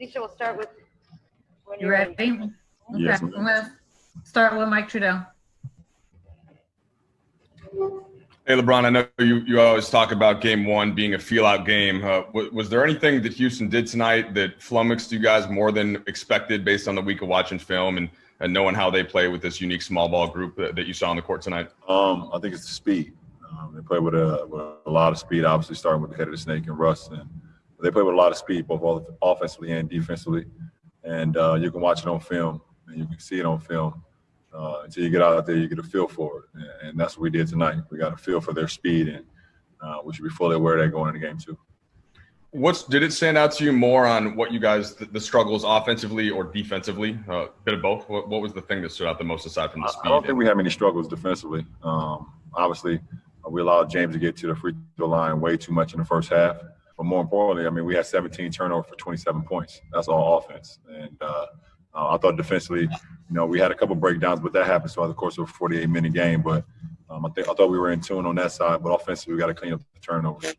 Tisha, we'll start with when You ready? Okay, Yes, I'm gonna start with Mike Trudeau. Hey, LeBron, I know you always talk about game one being a feel-out game. Was there anything that Houston did tonight that flummoxed you guys more than expected based on the week of watching film and knowing how they play with this unique small ball group that you saw on the court tonight? I think it's the speed. They play with a lot of speed, obviously starting with the head of the snake and Russ. And they play with a lot of speed, both offensively and defensively. And you can watch it on film, and you can see it on film. Until you get out there, you get a feel for it. And that's what we did tonight. We got a feel for their speed, and we should be fully aware of that going into game two. Did it stand out to you more on what you guys, the struggles offensively or defensively? A bit of both? What was the thing that stood out the most aside from the speed? I don't think we have any struggles defensively. Obviously, we allowed James to get to the free throw line way too much in the first half. But more importantly, I mean, we had 17 turnovers for 27 points. That's all offense. And I thought defensively, we had a couple breakdowns, but that happens throughout the course of a 48-minute game. But I thought we were in tune on that side. But offensively, we got to clean up the turnovers.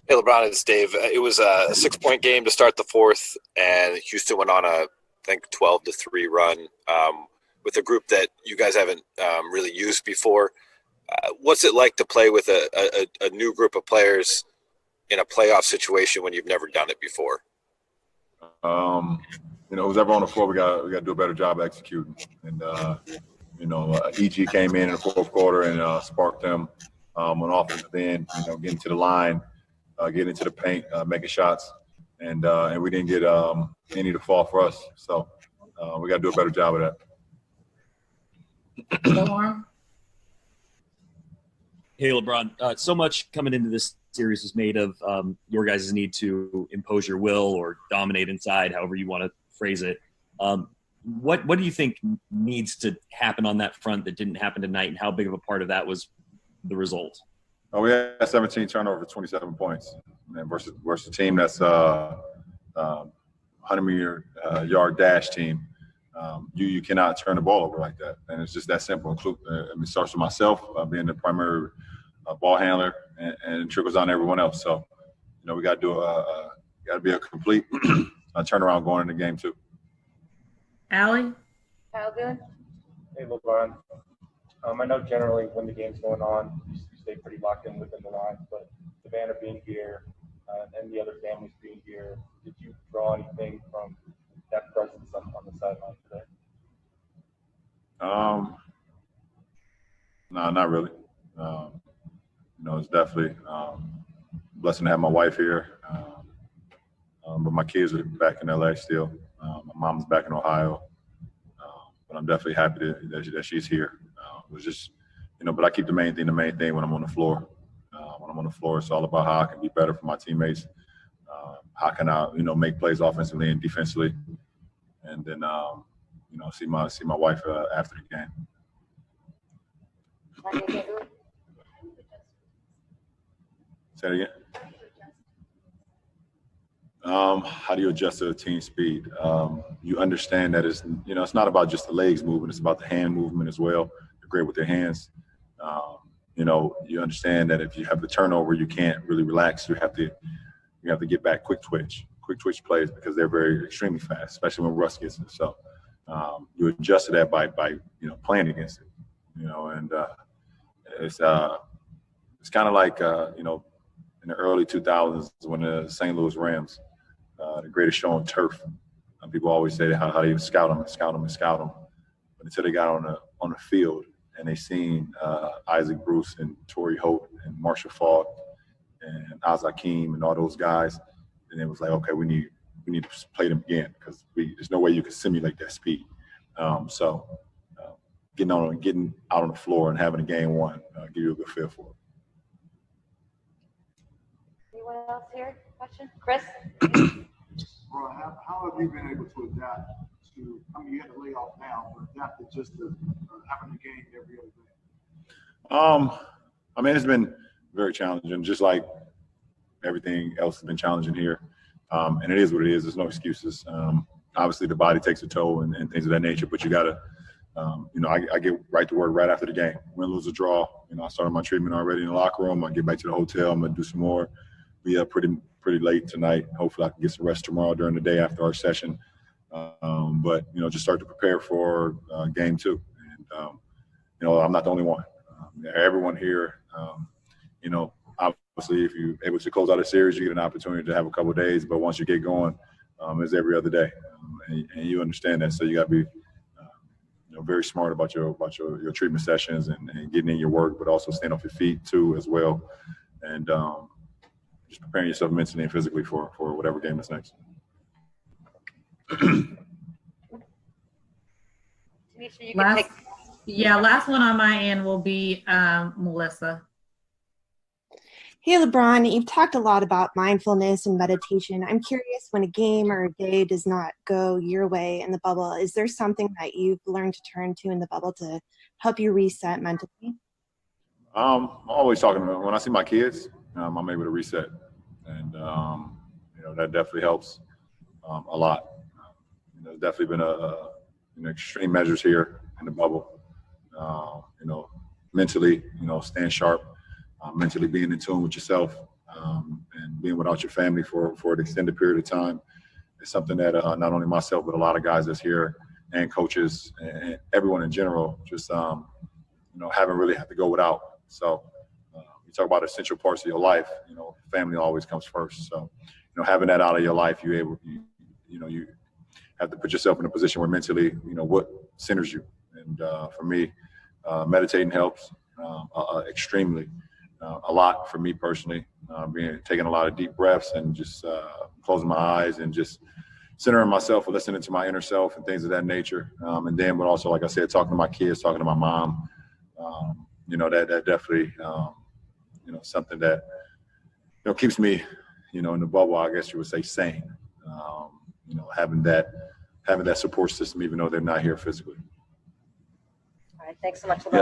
Hey, LeBron, it's Dave. It was a 6-point game to start the fourth, and Houston went on a, I think, 12-3 run with a group that you guys haven't really used before. What's it like to play with a new group of players in a playoff situation when you've never done it before? Who's ever on the floor, we got to do a better job executing. And EG came in the fourth quarter and sparked them on offensive end. Getting to the line, getting into the paint, making shots, and we didn't get any to fall for us. So we got to do a better job of that. Hey, LeBron, so much coming into this series was made of your guys' need to impose your will or dominate inside, however you want to phrase it. What do you think needs to happen on that front that didn't happen tonight, and how big of a part of that was the result? Oh, we had 17 turnovers for 27 points, and versus a team that's 100-yard dash team. You cannot turn the ball over like that, and it's just that simple. It starts with myself being the primary ball handler, and it trickles down to everyone else. So, we got to be a complete turnaround going into game two. Allie? How good? Hey, LeBron. I know generally when the game's going on, you stay pretty locked in within the lines, but Savannah being here and the other families being here, did you draw anything from that presence on the sideline today? No, not really. It's definitely a blessing to have my wife here. But my kids are back in LA still. My mom's back in Ohio. But I'm definitely happy that she's here. It was just, but I keep the main thing when I'm on the floor. When I'm on the floor, it's all about how I can be better for my teammates. How can I, make plays offensively and defensively, and then, see my wife after the game. Say it again. How do you adjust to the team speed? You understand that it's not about just the legs moving; it's about the hand movement as well. They're great with their hands. You understand that if you have the turnover, you can't really relax. You have to get back quick twitch plays because they're very extremely fast, especially when Russ gets it. So you adjust to that by playing against it. And it's kind of like in the early 2000s when the St. Louis Rams, the greatest show on turf. People always say how they scout them. But until they got on the field and they seen Isaac Bruce and Torrey Holt and Marshall Faulk and Oz Hakeem and all those guys, and it was like, okay, we need to play them again because there's no way you can simulate that speed. Getting out on the floor and having a game one give you a good feel for it. Anyone else here? Question? Chris? Well, how have you been able to adapt to, you had to lay off now, but adapt to just having a game every other day? It's been very challenging, just like everything else has been challenging here. And it is what it is. There's no excuses. Obviously, the body takes a toll and things of that nature, but you got to, I get right to work right after the game. Win, lose, or draw. I started my treatment already in the locker room. I get back to the hotel. I'm going to do some more. Be pretty pretty late tonight. Hopefully I can get some rest tomorrow during the day after our session. But, just start to prepare for game 2. And, I'm not the only one. Everyone here, obviously if you're able to close out a series, you get an opportunity to have a couple of days. But once you get going, it's every other day. And you understand that. So you got to be very smart about your treatment sessions and getting in your work, but also staying off your feet too as well. And just preparing yourself mentally and physically for whatever game is next. Tanisha, you can take. Last one on my end will be Melissa. Hey, LeBron, you've talked a lot about mindfulness and meditation. I'm curious, when a game or a day does not go your way in the bubble, is there something that you've learned to turn to in the bubble to help you reset mentally? I'm always talking about when I see my kids, I'm able to reset. And, that definitely helps a lot. There's definitely been extreme measures here in the bubble. Mentally, staying sharp. Mentally being in tune with yourself and being without your family for an extended period of time is something that not only myself but a lot of guys that's here and coaches and everyone in general just haven't really had to go without. So you talk about essential parts of your life. Family always comes first. So having that out of your life, you have to put yourself in a position where mentally what centers you. And for me, meditating helps extremely. A lot for me personally, taking a lot of deep breaths and just closing my eyes and just centering myself and listening to my inner self and things of that nature. And then, but also, like I said, talking to my kids, talking to my mom, that definitely, something that, keeps me, in the bubble, I guess you would say sane, having that support system, even though they're not here physically. All right, thanks so much, LeBron. Yeah.